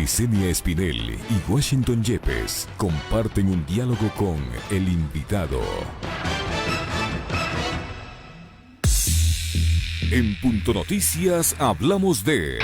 Licenia Espinel y Washington Yepes comparten un diálogo con el invitado. En Punto Noticias hablamos de...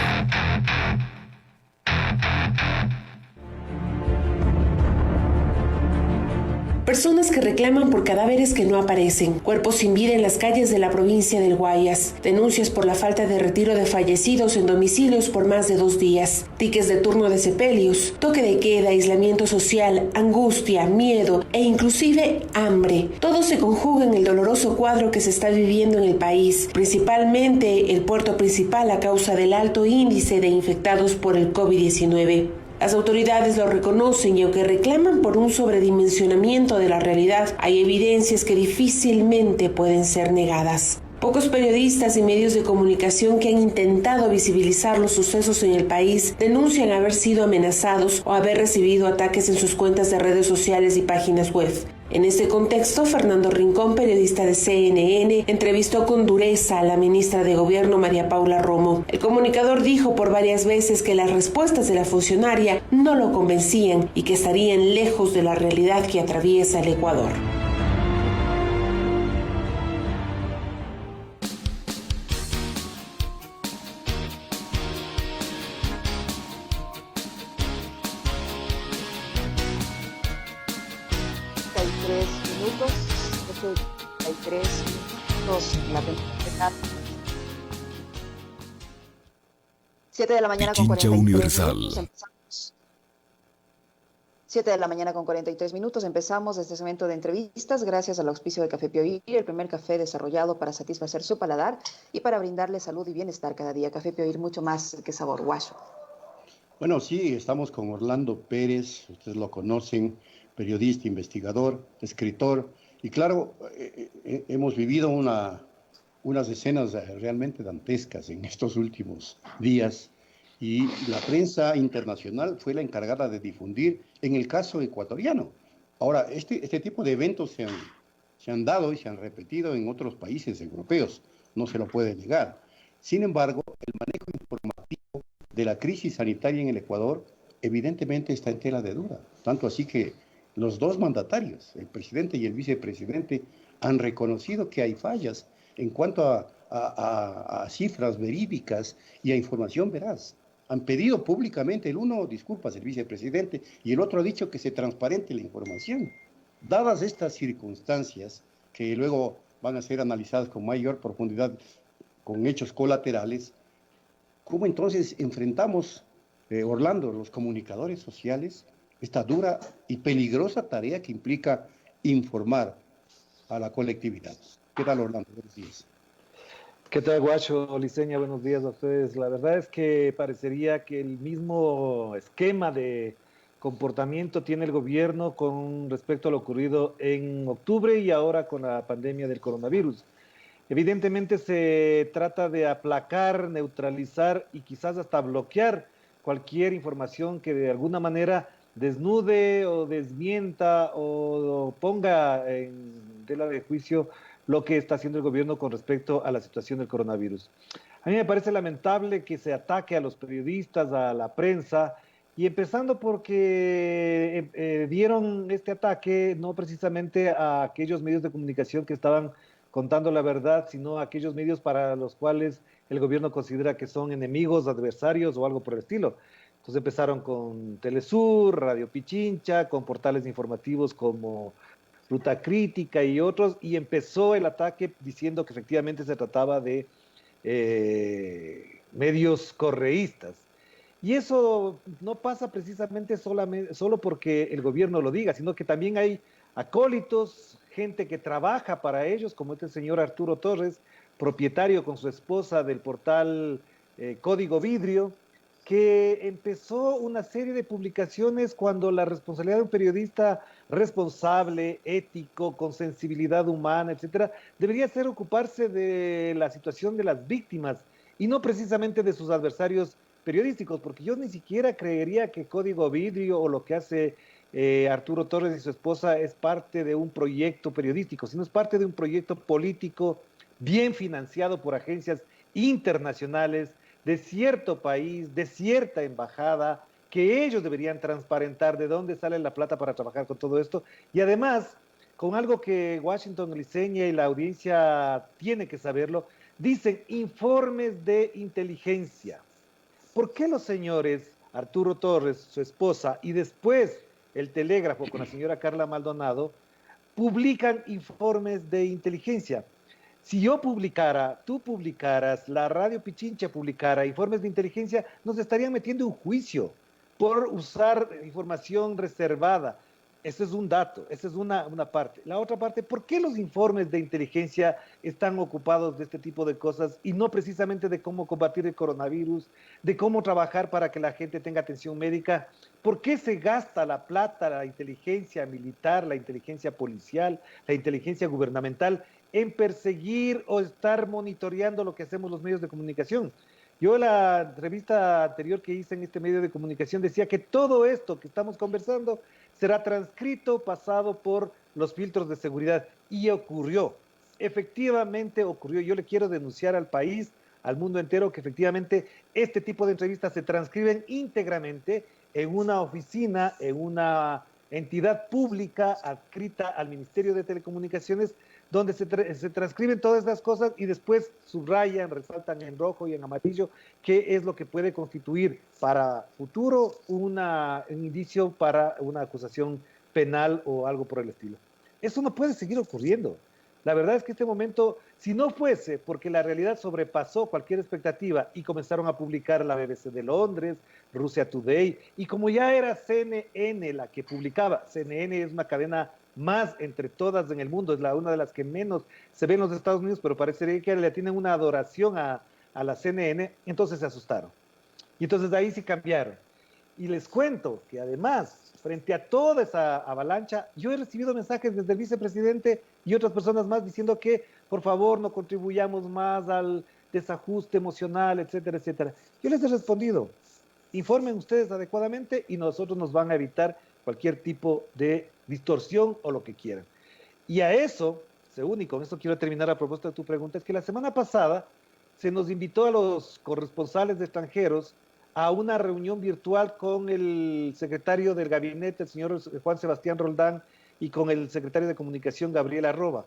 Personas que reclaman por cadáveres que no aparecen, cuerpos sin vida en las calles de la provincia del Guayas, denuncias por la falta de retiro de fallecidos en domicilios por más de 2 días, tickets de turno de sepelios, toque de queda, aislamiento social, angustia, miedo e inclusive hambre. Todo se conjuga en el doloroso cuadro que se está viviendo en el país, principalmente el puerto principal a causa del alto índice de infectados por el COVID-19. Las autoridades lo reconocen y aunque reclaman por un sobredimensionamiento de la realidad, hay evidencias que difícilmente pueden ser negadas. Pocos periodistas y medios de comunicación que han intentado visibilizar los sucesos en el país denuncian haber sido amenazados o haber recibido ataques en sus cuentas de redes sociales y páginas web. En este contexto, Fernando Rincón, periodista de CNN, entrevistó con dureza a la ministra de Gobierno María Paula Romo. El comunicador dijo por varias veces que las respuestas de la funcionaria no lo convencían y que estarían lejos de la realidad que atraviesa el Ecuador. Siete de la mañana con 43 minutos. Empezamos este segmento de entrevistas gracias al auspicio de Café Pioir, el primer café desarrollado para satisfacer su paladar y para brindarle salud y bienestar cada día. Café Pioir, mucho más que sabor. Guacho. Bueno, sí, estamos con Orlando Pérez, ustedes lo conocen, periodista, investigador, escritor, y claro, hemos vivido unas escenas realmente dantescas en estos últimos días, y la prensa internacional fue la encargada de difundir en el caso ecuatoriano. Ahora, este tipo de eventos se han dado y se han repetido en otros países europeos, no se lo puede negar. Sin embargo, el manejo informativo de la crisis sanitaria en el Ecuador evidentemente está en tela de duda, tanto así que los dos mandatarios, el presidente y el vicepresidente, han reconocido que hay fallas en cuanto a cifras verídicas y a información veraz. Han pedido públicamente, el uno disculpas, el vicepresidente, y el otro ha dicho que se transparente la información. Dadas estas circunstancias, que luego van a ser analizadas con mayor profundidad, con hechos colaterales, ¿cómo entonces enfrentamos, Orlando, los comunicadores sociales, esta dura y peligrosa tarea que implica informar a la colectividad? ¿Qué tal, Orlando? Buenos días. ¿Qué tal, Guacho, Liceña? Buenos días a ustedes. La verdad es que parecería que el mismo esquema de comportamiento tiene el gobierno con respecto a lo ocurrido en octubre y ahora con la pandemia del coronavirus. Evidentemente se trata de aplacar, neutralizar y quizás hasta bloquear cualquier información que de alguna manera desnude o desmienta o ponga en tela de juicio lo que está haciendo el gobierno con respecto a la situación del coronavirus. A mí me parece lamentable que se ataque a los periodistas, a la prensa, y empezando porque dieron este ataque no precisamente a aquellos medios de comunicación que estaban contando la verdad, sino a aquellos medios para los cuales el gobierno considera que son enemigos, adversarios o algo por el estilo. Entonces empezaron con Telesur, Radio Pichincha, con portales informativos como Ruta Crítica y otros, y empezó el ataque diciendo que efectivamente se trataba de medios correístas. Y eso no pasa precisamente solo porque el gobierno lo diga, sino que también hay acólitos, gente que trabaja para ellos, como este señor Arturo Torres, propietario con su esposa del portal Código Vidrio, que empezó una serie de publicaciones cuando la responsabilidad de un periodista responsable, ético, con sensibilidad humana, etcétera, debería ser ocuparse de la situación de las víctimas y no precisamente de sus adversarios periodísticos, porque yo ni siquiera creería que Código Vidrio o lo que hace Arturo Torres y su esposa es parte de un proyecto periodístico, sino es parte de un proyecto político bien financiado por agencias internacionales de cierto país, de cierta embajada, que ellos deberían transparentar de dónde sale la plata para trabajar con todo esto. Y además, con algo que Washington, Liceña y la audiencia tiene que saberlo, dicen informes de inteligencia. ¿Por qué los señores Arturo Torres, su esposa, y después el Telégrafo con la señora Carla Maldonado publican informes de inteligencia? Si yo publicara, tú publicaras, la Radio Pichincha publicara informes de inteligencia, nos estarían metiendo en juicio por usar información reservada. Ese es un dato, esa es una parte. La otra parte, ¿por qué los informes de inteligencia están ocupados de este tipo de cosas y no precisamente de cómo combatir el coronavirus, de cómo trabajar para que la gente tenga atención médica? ¿Por qué se gasta la plata, la inteligencia militar, la inteligencia policial, la inteligencia gubernamental en perseguir o estar monitoreando lo que hacemos los medios de comunicación? Yo en la entrevista anterior que hice en este medio de comunicación decía que todo esto que estamos conversando será transcrito, pasado por los filtros de seguridad. Y ocurrió, efectivamente ocurrió. Yo le quiero denunciar al país, al mundo entero, que efectivamente este tipo de entrevistas se transcriben íntegramente en una oficina, en una entidad pública adscrita al Ministerio de Telecomunicaciones, donde se transcriben todas estas cosas y después subrayan, resaltan en rojo y en amarillo qué es lo que puede constituir para futuro un indicio para una acusación penal o algo por el estilo. Eso no puede seguir ocurriendo. La verdad es que este momento, si no fuese porque la realidad sobrepasó cualquier expectativa y comenzaron a publicar la BBC de Londres, Russia Today, y como ya era CNN la que publicaba, CNN es una cadena más entre todas en el mundo, es una de las que menos se ve en los Estados Unidos, pero parecería que le tienen una adoración a la CNN, entonces se asustaron. Y entonces ahí sí cambiaron. Y les cuento que además, frente a toda esa avalancha, yo he recibido mensajes desde el vicepresidente y otras personas más diciendo que por favor no contribuyamos más al desajuste emocional, etcétera, etcétera. Yo les he respondido, informen ustedes adecuadamente y nosotros nos van a evitar cualquier tipo de distorsión o lo que quieran. Y a eso se une, y con esto quiero terminar a propósito de tu pregunta, es que la semana pasada se nos invitó a los corresponsales de extranjeros a una reunión virtual con el secretario del gabinete, el señor Juan Sebastián Roldán, y con el secretario de Comunicación, Gabriel Arroba.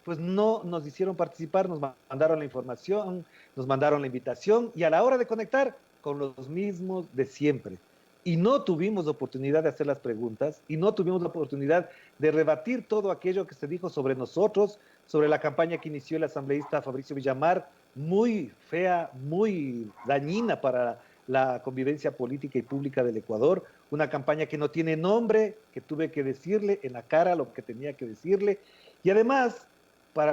Pues no nos hicieron participar, nos mandaron la información, nos mandaron la invitación, y a la hora de conectar, con los mismos de siempre. Y no tuvimos oportunidad de hacer las preguntas, y no tuvimos la oportunidad de rebatir todo aquello que se dijo sobre nosotros, sobre la campaña que inició el asambleísta Fabricio Villamar, muy fea, muy dañina para la convivencia política y pública del Ecuador, una campaña que no tiene nombre, que tuve que decirle en la cara lo que tenía que decirle, y además,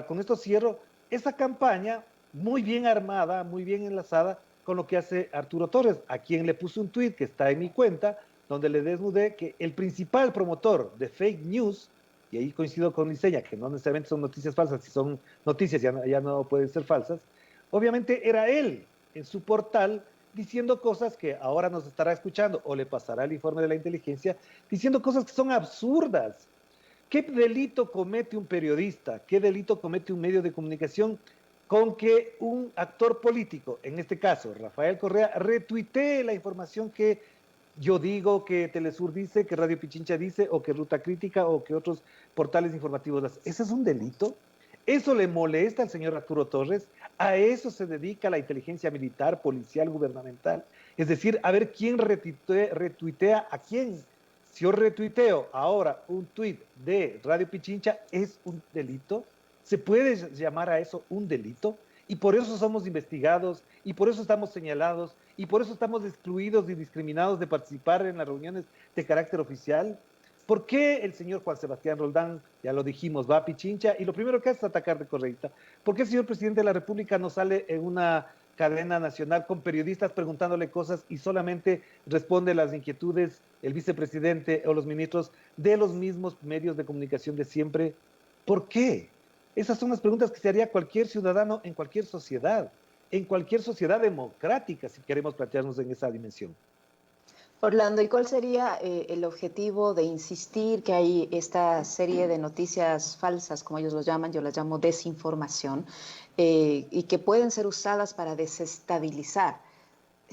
con esto cierro, esa campaña muy bien armada, muy bien enlazada con lo que hace Arturo Torres, a quien le puse un tuit que está en mi cuenta, donde le desnudé que el principal promotor de fake news, y ahí coincido con Liceña, que no necesariamente son noticias falsas, si son noticias ya no pueden ser falsas, obviamente era él en su portal diciendo cosas que ahora nos estará escuchando o le pasará el informe de la inteligencia, diciendo cosas que son absurdas. ¿Qué delito comete un periodista? ¿Qué delito comete un medio de comunicación con que un actor político, en este caso Rafael Correa, retuitee la información que yo digo, que Telesur dice, que Radio Pichincha dice, o que Ruta Crítica, o que otros portales informativos? ¿Ese es un delito? ¿Eso le molesta al señor Arturo Torres? ¿A eso se dedica la inteligencia militar, policial, gubernamental? Es decir, a ver quién retuitea a quién. Si yo retuiteo ahora un tuit de Radio Pichincha, ¿es un delito? ¿Se puede llamar a eso un delito? Y por eso somos investigados, y por eso estamos señalados, y por eso estamos excluidos y discriminados de participar en las reuniones de carácter oficial. ¿Por qué el señor Juan Sebastián Roldán, ya lo dijimos, va a Pichincha y lo primero que hace es atacar de correísta? ¿Por qué el señor presidente de la República no sale en una cadena nacional con periodistas preguntándole cosas y solamente responde las inquietudes el vicepresidente o los ministros de los mismos medios de comunicación de siempre? ¿Por qué? Esas son las preguntas que se haría cualquier ciudadano en cualquier sociedad democrática, si queremos plantearnos en esa dimensión. Orlando, ¿y cuál sería el objetivo de insistir que hay esta serie de noticias falsas, como ellos lo llaman, yo las llamo desinformación, y que pueden ser usadas para desestabilizar?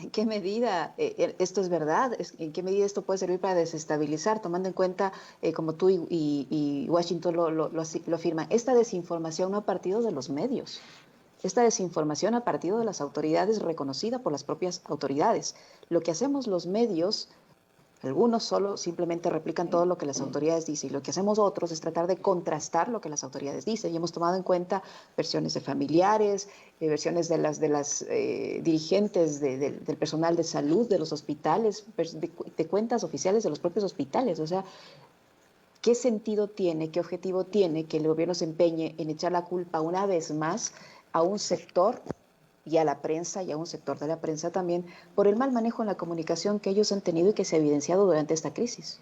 ¿En qué medida esto es verdad? ¿En qué medida esto puede servir para desestabilizar, tomando en cuenta, como tú y Washington lo afirman, esta desinformación no ha partido de los medios? Esta desinformación ha partido de las autoridades, reconocida por las propias autoridades. Lo que hacemos los medios, algunos solo simplemente replican todo lo que las autoridades dicen, y lo que hacemos otros es tratar de contrastar lo que las autoridades dicen. Y hemos tomado en cuenta versiones de familiares, versiones de las dirigentes del personal de salud, de los hospitales, de cuentas oficiales de los propios hospitales. O sea, ¿qué sentido tiene, qué objetivo tiene que el gobierno se empeñe en echar la culpa una vez más a un sector y a la prensa y a un sector de la prensa también por el mal manejo en la comunicación que ellos han tenido y que se ha evidenciado durante esta crisis?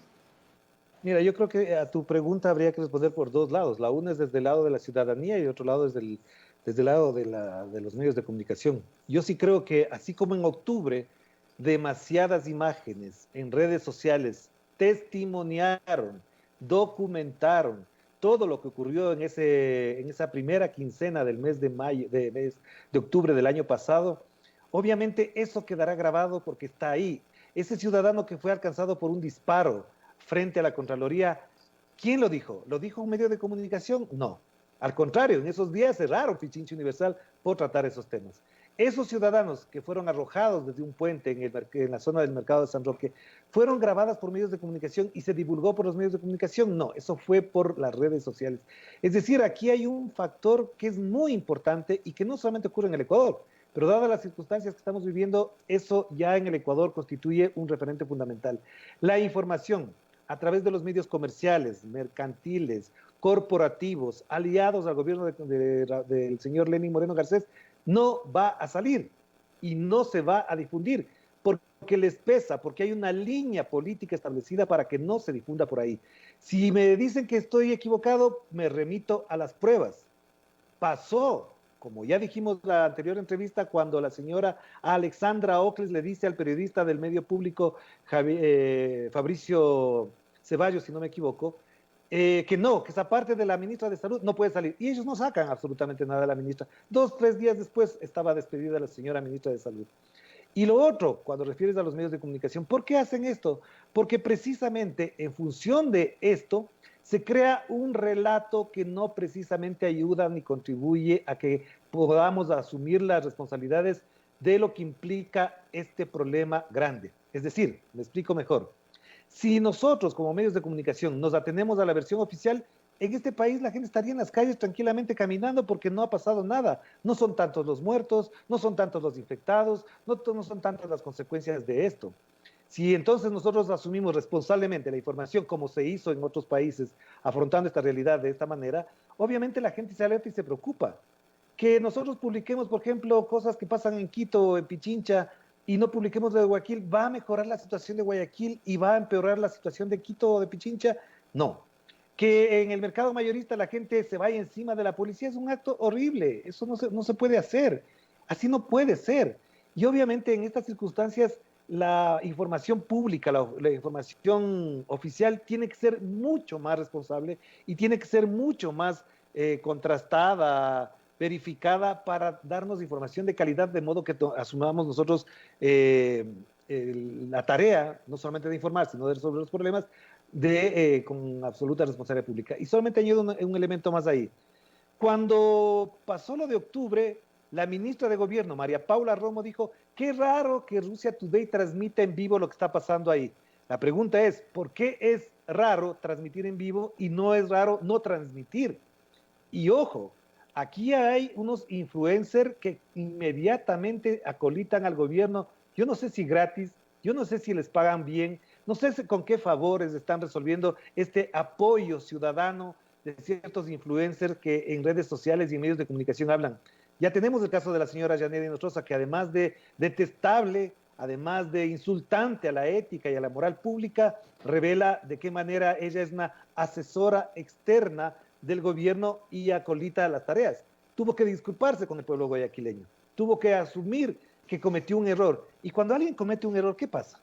Mira, yo creo que a tu pregunta habría que responder por dos lados. La una es desde el lado de la ciudadanía y el otro lado desde el lado de los medios de comunicación. Yo sí creo que así como en octubre demasiadas imágenes en redes sociales testimoniaron, documentaron todo lo que ocurrió en esa primera quincena del mes de octubre del año pasado, obviamente eso quedará grabado porque está ahí. Ese ciudadano que fue alcanzado por un disparo frente a la Contraloría, ¿quién lo dijo? ¿Lo dijo un medio de comunicación? No. Al contrario, en esos días cerraron Pichincha Universal por tratar esos temas. Esos ciudadanos que fueron arrojados desde un puente en la zona del mercado de San Roque, ¿fueron grabadas por medios de comunicación y se divulgó por los medios de comunicación? No, eso fue por las redes sociales. Es decir, aquí hay un factor que es muy importante y que no solamente ocurre en el Ecuador, pero dadas las circunstancias que estamos viviendo, eso ya en el Ecuador constituye un referente fundamental. La información a través de los medios comerciales, mercantiles, corporativos, aliados al gobierno del señor Lenín Moreno Garcés, no va a salir y no se va a difundir porque les pesa, porque hay una línea política establecida para que no se difunda por ahí. Si me dicen que estoy equivocado, me remito a las pruebas. Pasó, como ya dijimos en la anterior entrevista, cuando la señora Alexandra Ocles le dice al periodista del medio público Fabricio Ceballos, si no me equivoco, que no, que esa parte de la ministra de Salud no puede salir. Y ellos no sacan absolutamente nada de la ministra. 2, 3 días después estaba despedida la señora ministra de Salud. Y lo otro, cuando refieres a los medios de comunicación, ¿por qué hacen esto? Porque precisamente en función de esto se crea un relato que no precisamente ayuda ni contribuye a que podamos asumir las responsabilidades de lo que implica este problema grande. Es decir, me explico mejor. Si nosotros como medios de comunicación nos atenemos a la versión oficial, en este país la gente estaría en las calles tranquilamente caminando porque no ha pasado nada. No son tantos los muertos, no son tantos los infectados, no son tantas las consecuencias de esto. Si entonces nosotros asumimos responsablemente la información como se hizo en otros países, afrontando esta realidad de esta manera, obviamente la gente se alerta y se preocupa. Que nosotros publiquemos, por ejemplo, cosas que pasan en Quito o en Pichincha, y no publiquemos de Guayaquil, ¿va a mejorar la situación de Guayaquil y va a empeorar la situación de Quito o de Pichincha? No. Que en el mercado mayorista la gente se vaya encima de la policía es un acto horrible, eso no se puede hacer, así no puede ser. Y obviamente en estas circunstancias la información pública, la información oficial tiene que ser mucho más responsable y tiene que ser mucho más contrastada, verificada para darnos información de calidad, de modo que asumamos nosotros la tarea, no solamente de informar, sino de resolver los problemas con absoluta responsabilidad pública. Y solamente añado un elemento más ahí. Cuando pasó lo de octubre, la ministra de Gobierno, María Paula Romo, dijo, qué raro que Russia Today transmita en vivo lo que está pasando ahí. La pregunta es, ¿por qué es raro transmitir en vivo y no es raro no transmitir? Y ojo, aquí hay unos influencers que inmediatamente acolitan al gobierno, yo no sé si gratis, yo no sé si les pagan bien, no sé con qué favores están resolviendo este apoyo ciudadano de ciertos influencers que en redes sociales y en medios de comunicación hablan. Ya tenemos el caso de la señora Yanedi Nostroza, que además de detestable, además de insultante a la ética y a la moral pública, revela de qué manera ella es una asesora externa del gobierno y acolita las tareas. Tuvo que disculparse con el pueblo guayaquileño, tuvo que asumir que cometió un error. Y cuando alguien comete un error, ¿qué pasa?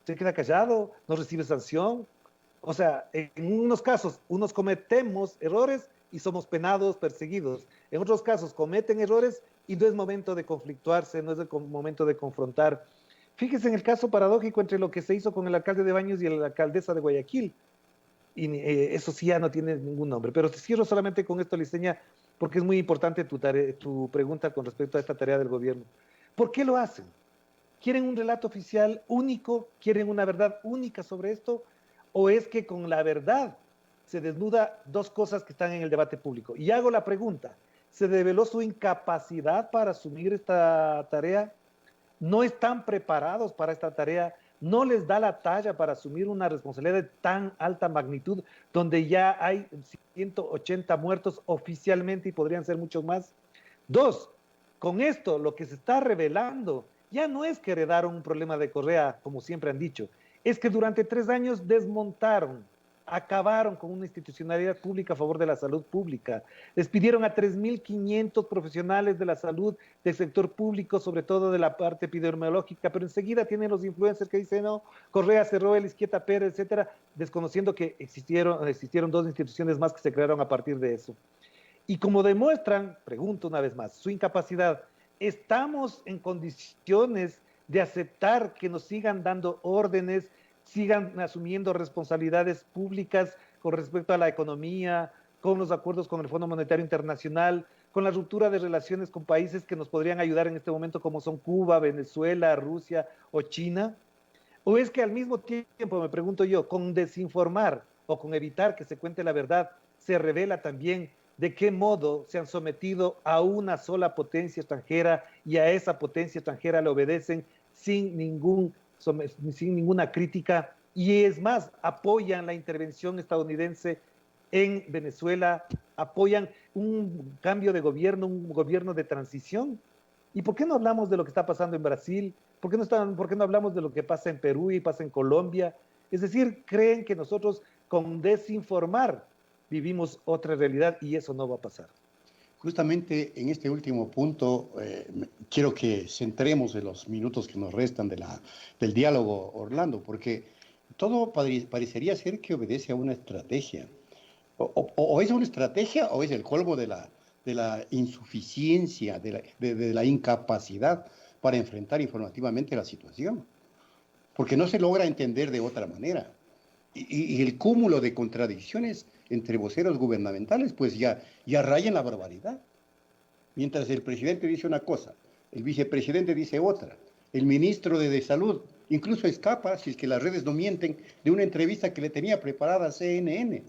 ¿Se queda callado? ¿No recibe sanción? O sea, en unos casos, unos cometemos errores y somos penados, perseguidos. En otros casos cometen errores y no es momento de conflictuarse, no es el momento de confrontar. Fíjese en el caso paradójico entre lo que se hizo con el alcalde de Baños y la alcaldesa de Guayaquil. Y eso sí ya no tiene ningún nombre. Pero te cierro solamente con esto, Liceña, porque es muy importante tu pregunta con respecto a esta tarea del gobierno. ¿Por qué lo hacen? ¿Quieren un relato oficial único? ¿Quieren una verdad única sobre esto? ¿O es que con la verdad se desnuda dos cosas que están en el debate público? Y hago la pregunta, ¿se develó su incapacidad para asumir esta tarea? ¿No están preparados para esta tarea? ¿No les da la talla para asumir una responsabilidad de tan alta magnitud, donde ya hay 180 muertos oficialmente y podrían ser muchos más? Dos, con esto lo que se está revelando ya no es que heredaron un problema de Correa, como siempre han dicho, es que durante 3 años desmontaron, acabaron con una institucionalidad pública a favor de la salud pública, despidieron a 3.500 profesionales de la salud del sector público, sobre todo de la parte epidemiológica, pero enseguida tienen los influencers que dicen, no, Correa cerró el Izquieta Pérez, etcétera, desconociendo que existieron 2 instituciones más que se crearon a partir de eso. Y como demuestran, pregunto una vez más, su incapacidad, ¿estamos en condiciones de aceptar que nos sigan dando órdenes, sigan asumiendo responsabilidades públicas con respecto a la economía, con los acuerdos con el Fondo Monetario Internacional, con la ruptura de relaciones con países que nos podrían ayudar en este momento como son Cuba, Venezuela, Rusia o China? ¿O es que al mismo tiempo, me pregunto yo, con desinformar o con evitar que se cuente la verdad, se revela también de qué modo se han sometido a una sola potencia extranjera y a esa potencia extranjera le obedecen sin ninguna crítica, y es más, apoyan la intervención estadounidense en Venezuela, apoyan un cambio de gobierno, un gobierno de transición? ¿Y por qué no hablamos de lo que está pasando en Brasil? ¿Por qué no hablamos de lo que pasa en Perú y pasa en Colombia? Es decir, creen que nosotros con desinformar vivimos otra realidad y eso no va a pasar. Justamente en este último punto, quiero que centremos en los minutos que nos restan del diálogo, Orlando, porque todo parecería ser que obedece a una estrategia. O es una estrategia o es el colmo de la insuficiencia, de la incapacidad para enfrentar informativamente la situación, porque no se logra entender de otra manera. Y el cúmulo de contradicciones entre voceros gubernamentales, pues ya rayan la barbaridad. Mientras el presidente dice una cosa, el vicepresidente dice otra, el ministro de Salud incluso escapa, si es que las redes no mienten, de una entrevista que le tenía preparada a CNN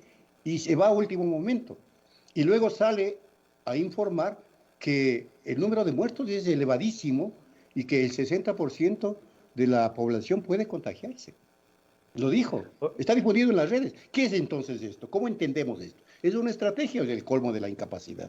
y se va a último momento. Y luego sale a informar que el número de muertos es elevadísimo y que el 60% de la población puede contagiarse. Lo dijo, está difundido en las redes. ¿Qué es entonces esto? ¿Cómo entendemos esto? ¿Es una estrategia o es el colmo de la incapacidad?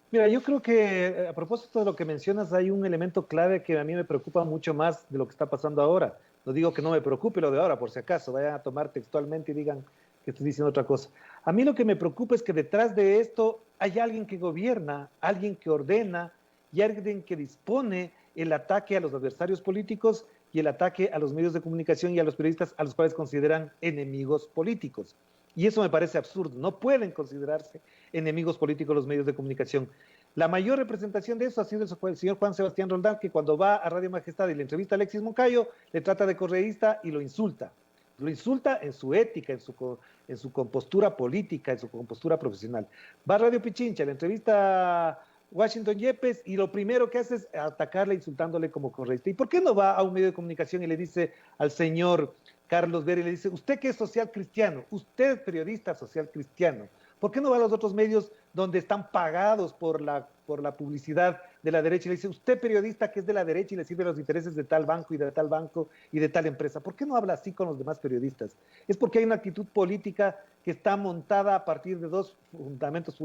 Mira, yo creo que a propósito de lo que mencionas, hay un elemento clave que a mí me preocupa mucho más de lo que está pasando ahora. No digo que no me preocupe lo de ahora, por si acaso, vayan a tomar textualmente y digan que estoy diciendo otra cosa. A mí lo que me preocupa es que detrás de esto hay alguien que gobierna, alguien que ordena y alguien que dispone el ataque a los adversarios políticos y el ataque a los medios de comunicación y a los periodistas a los cuales consideran enemigos políticos. Y eso me parece absurdo. No pueden considerarse enemigos políticos los medios de comunicación. La mayor representación de eso ha sido el señor Juan Sebastián Roldán, que cuando va a Radio Majestad y le entrevista a Alexis Moncayo, le trata de correísta y lo insulta. Lo insulta en su ética, en su compostura política, en su compostura profesional. Va a Radio Pichincha, le entrevista a Washington Yepes y lo primero que hace es atacarle insultándole como correísta. ¿Y por qué no va a un medio de comunicación y le dice al señor Carlos Vera y le dice, usted que es social cristiano, usted es periodista social cristiano, ¿por qué no va a los otros medios donde están pagados por la publicidad de la derecha y le dice, usted periodista que es de la derecha y le sirve los intereses de tal banco y de tal banco y de tal empresa? ¿Por qué no habla así con los demás periodistas? Es porque hay una actitud política que está montada a partir de 2 fundamentos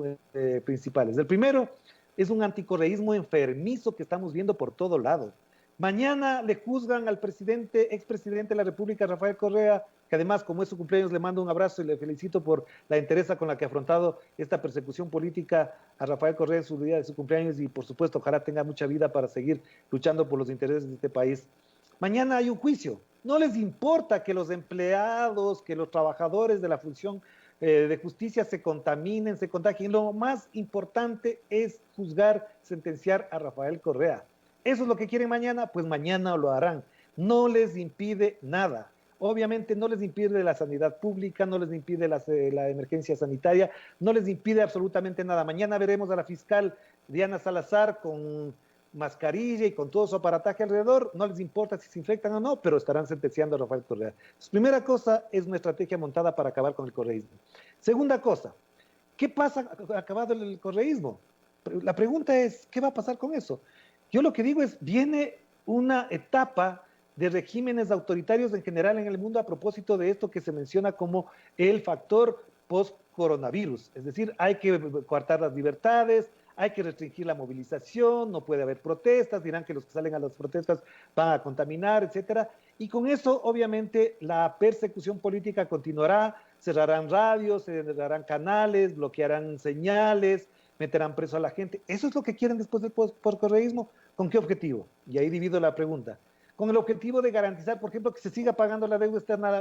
principales. El primero es un anticorreísmo enfermizo que estamos viendo por todo lado. Mañana le juzgan al expresidente de la República, Rafael Correa, que además, como es su cumpleaños, le mando un abrazo y le felicito por la entereza con la que ha afrontado esta persecución política a Rafael Correa en su día de su cumpleaños y, por supuesto, ojalá tenga mucha vida para seguir luchando por los intereses de este país. Mañana hay un juicio. No les importa que los empleados, que los trabajadores de la función de justicia se contaminen, se contagien. Lo más importante es juzgar, sentenciar a Rafael Correa. ¿Eso es lo que quieren mañana? Pues mañana lo harán. No les impide nada. Obviamente no les impide la sanidad pública, no les impide la emergencia sanitaria, no les impide absolutamente nada. Mañana veremos a la fiscal Diana Salazar con mascarilla y con todo su aparataje alrededor. No les importa si se infectan o no, pero estarán sentenciando a Rafael Correa. Entonces, primera cosa, es una estrategia montada para acabar con el correísmo. Segunda cosa, ¿qué pasa acabado el correísmo? La pregunta es, ¿qué va a pasar con eso? Yo lo que digo es, viene una etapa de regímenes autoritarios en general en el mundo a propósito de esto que se menciona como el factor post-coronavirus. Es decir, hay que coartar las libertades, hay que restringir la movilización, no puede haber protestas, dirán que los que salen a las protestas van a contaminar, etcétera. Y con eso, obviamente, la persecución política continuará, cerrarán radios, cerrarán canales, bloquearán señales, meterán preso a la gente. ¿Eso es lo que quieren después del post-correísmo? ¿Con qué objetivo? Y ahí divido la pregunta. Con el objetivo de garantizar, por ejemplo, que se siga pagando la deuda externa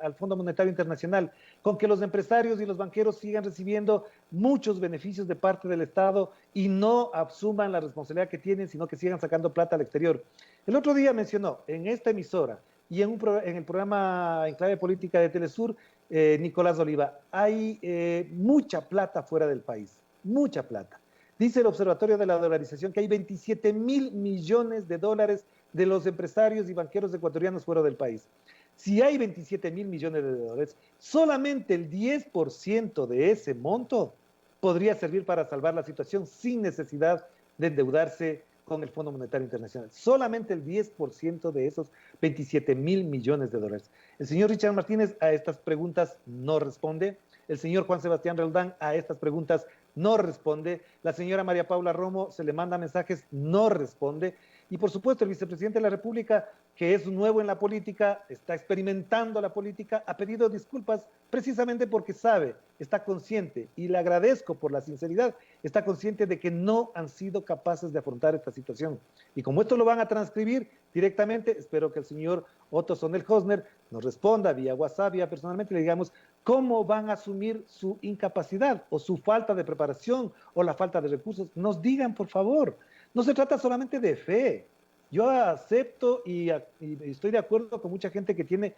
al Fondo Monetario Internacional, con que los empresarios y los banqueros sigan recibiendo muchos beneficios de parte del Estado y no asuman la responsabilidad que tienen, sino que sigan sacando plata al exterior. El otro día mencionó en esta emisora y en el programa En Clave Política de Telesur, Nicolás Oliva, hay mucha plata fuera del país, mucha plata. Dice el Observatorio de la Dolarización que hay 27.000 millones de dólares de los empresarios y banqueros ecuatorianos fuera del país. Si hay 27.000 millones de dólares, solamente el 10% de ese monto podría servir para salvar la situación sin necesidad de endeudarse con el Fondo Monetario Internacional. Solamente el 10% de esos 27.000 millones de dólares. El señor Richard Martínez a estas preguntas no responde. El señor Juan Sebastián Roldán a estas preguntas no responde. La señora María Paula Romo se le manda mensajes, no responde. Y por supuesto el vicepresidente de la República, que es nuevo en la política, está experimentando la política, ha pedido disculpas precisamente porque sabe, está consciente, y le agradezco por la sinceridad, está consciente de que no han sido capaces de afrontar esta situación. Y como esto lo van a transcribir directamente, espero que el señor Otto Sonnel-Hosner nos responda vía WhatsApp, vía personalmente, le digamos cómo van a asumir su incapacidad o su falta de preparación o la falta de recursos. Nos digan, por favor. No se trata solamente de fe. Yo acepto y estoy de acuerdo con mucha gente que tiene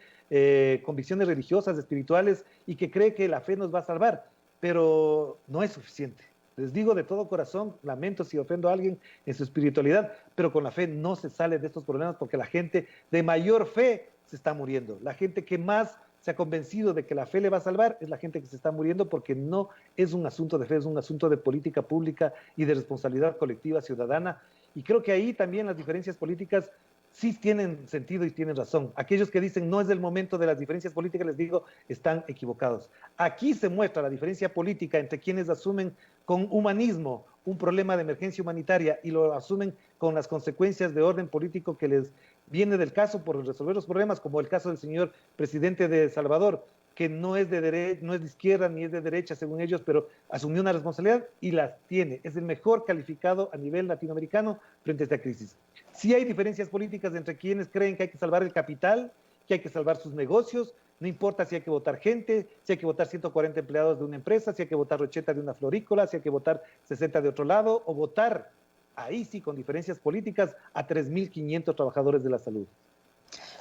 convicciones religiosas, espirituales y que cree que la fe nos va a salvar, pero no es suficiente. Les digo de todo corazón, lamento si ofendo a alguien en su espiritualidad, pero con la fe no se sale de estos problemas porque la gente de mayor fe se está muriendo. La gente que más se ha convencido de que la fe le va a salvar es la gente que se está muriendo porque no es un asunto de fe, es un asunto de política pública y de responsabilidad colectiva ciudadana. Y creo que ahí también las diferencias políticas sí tienen sentido y tienen razón. Aquellos que dicen no es el momento de las diferencias políticas, les digo, están equivocados. Aquí se muestra la diferencia política entre quienes asumen con humanismo un problema de emergencia humanitaria y lo asumen con las consecuencias de orden político que les viene del caso por resolver los problemas, como el caso del señor presidente de El Salvador, que no es de izquierda ni es de derecha según ellos, pero asumió una responsabilidad y la tiene. Es el mejor calificado a nivel latinoamericano frente a esta crisis. Sí hay diferencias políticas entre quienes creen que hay que salvar el capital, que hay que salvar sus negocios, no importa si hay que votar gente, si hay que votar 140 empleados de una empresa, si hay que votar 80 de una florícola, si hay que votar 60 de otro lado, o votar, ahí sí, con diferencias políticas, a 3.500 trabajadores de la salud.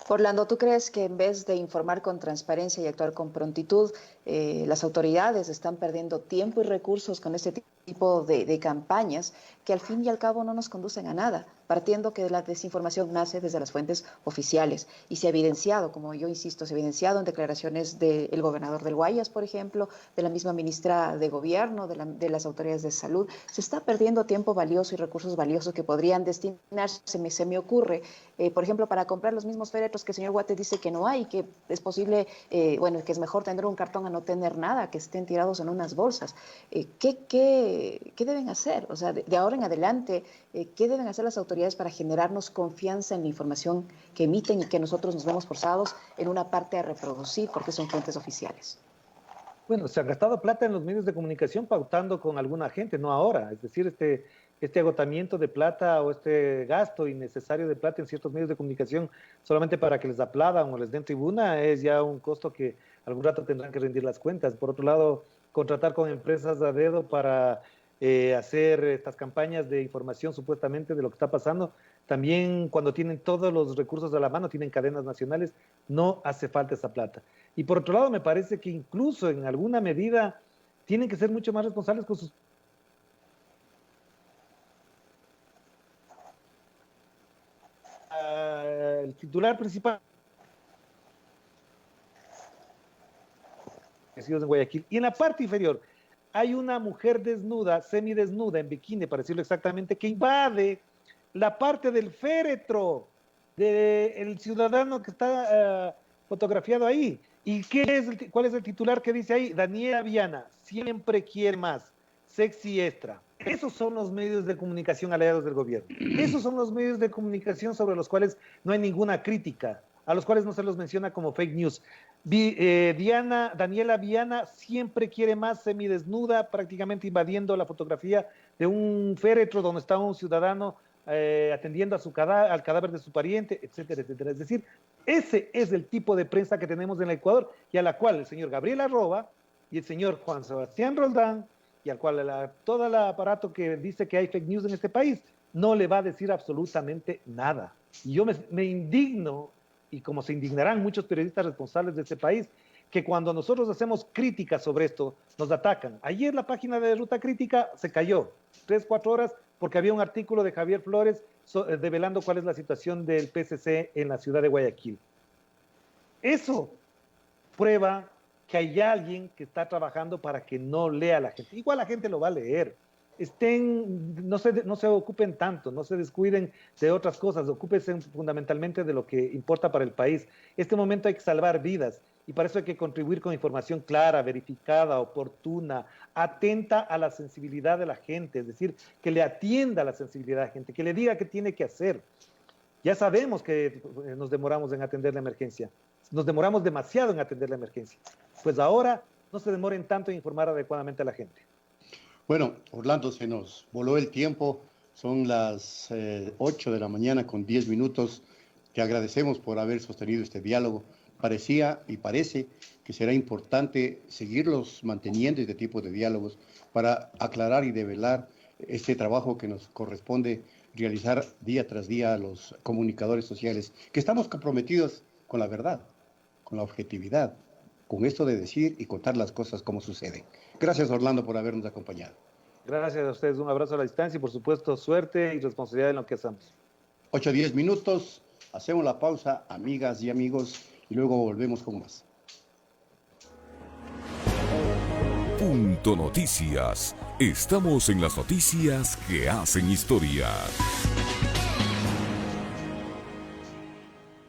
Orlando, ¿tú crees que en vez de informar con transparencia y actuar con prontitud, las autoridades están perdiendo tiempo y recursos con este tipo de campañas que al fin y al cabo no nos conducen a nada, partiendo que la desinformación nace desde las fuentes oficiales y se ha evidenciado, como yo insisto, se ha evidenciado en declaraciones del gobernador del Guayas, por ejemplo, de la misma ministra de Gobierno, de las autoridades de salud? Se está perdiendo tiempo valioso y recursos valiosos que podrían destinarse, se me ocurre, por ejemplo, para comprar los mismos féretros que el señor Guate dice que no hay, que es posible, que es mejor tener un cartón a no tener nada, que estén tirados en unas bolsas. ¿Qué deben hacer? O sea, de ahora en adelante, ¿qué deben hacer las autoridades para generarnos confianza en la información que emiten y que nosotros nos vemos forzados en una parte a reproducir porque son fuentes oficiales? Bueno, se ha gastado plata en los medios de comunicación pautando con alguna gente, no ahora. Es decir, este agotamiento de plata o este gasto innecesario de plata en ciertos medios de comunicación solamente para que les aplaudan o les den tribuna es ya un costo que algún rato tendrán que rendir las cuentas. Por otro lado, contratar con empresas a dedo para hacer estas campañas de información supuestamente de lo que está pasando, también cuando tienen todos los recursos a la mano, tienen cadenas nacionales, no hace falta esa plata. Y por otro lado, me parece que incluso en alguna medida tienen que ser mucho más responsables con sus... el titular principal en Guayaquil. Y en la parte inferior hay una mujer desnuda, semidesnuda, en bikini, para decirlo exactamente, que invade la parte del féretro del ciudadano que está fotografiado ahí. ¿Y cuál es el titular que dice ahí? Daniela Viana, siempre quiere más, sexy extra. Esos son los medios de comunicación aliados del gobierno. Esos son los medios de comunicación sobre los cuales no hay ninguna crítica, a los cuales no se los menciona como fake news. Daniela Viana siempre quiere más, semidesnuda, prácticamente invadiendo la fotografía de un féretro donde está un ciudadano atendiendo al cadáver de su pariente, etcétera, etcétera. Es decir, ese es el tipo de prensa que tenemos en el Ecuador y a la cual el señor Gabriel Arroba y el señor Juan Sebastián Roldán y al cual todo el aparato que dice que hay fake news en este país no le va a decir absolutamente nada. Y yo me indigno, y como se indignarán muchos periodistas responsables de este país, que cuando nosotros hacemos críticas sobre esto, nos atacan. Ayer la página de Ruta Crítica se cayó 3-4 horas porque había un artículo de Javier Flores develando cuál es la situación del PCC en la ciudad de Guayaquil. Eso prueba que hay alguien que está trabajando para que no lea la gente. Igual la gente lo va a leer. No se ocupen tanto, no se descuiden de otras cosas, ocúpense fundamentalmente de lo que importa para el país. Este momento hay que salvar vidas y para eso hay que contribuir con información clara, verificada, oportuna, atenta a la sensibilidad de la gente, es decir, que le atienda a la sensibilidad de la gente, que le diga qué tiene que hacer. Ya sabemos que nos demoramos en atender la emergencia, nos demoramos demasiado en atender la emergencia. Pues ahora no se demoren tanto en informar adecuadamente a la gente. Bueno, Orlando, se nos voló el tiempo, son las 8 de la mañana con 10 minutos. Te agradecemos por haber sostenido este diálogo. Parecía y parece que será importante seguirlos manteniendo este tipo de diálogos para aclarar y develar este trabajo que nos corresponde realizar día tras día a los comunicadores sociales, que estamos comprometidos con la verdad, con la objetividad, con esto de decir y contar las cosas como suceden. Gracias, Orlando, por habernos acompañado. Gracias a ustedes, un abrazo a la distancia y por supuesto suerte y responsabilidad en lo que hacemos. 8-10 minutos, hacemos la pausa, amigas y amigos, y luego volvemos con más. Punto Noticias. Estamos en las noticias que hacen historia.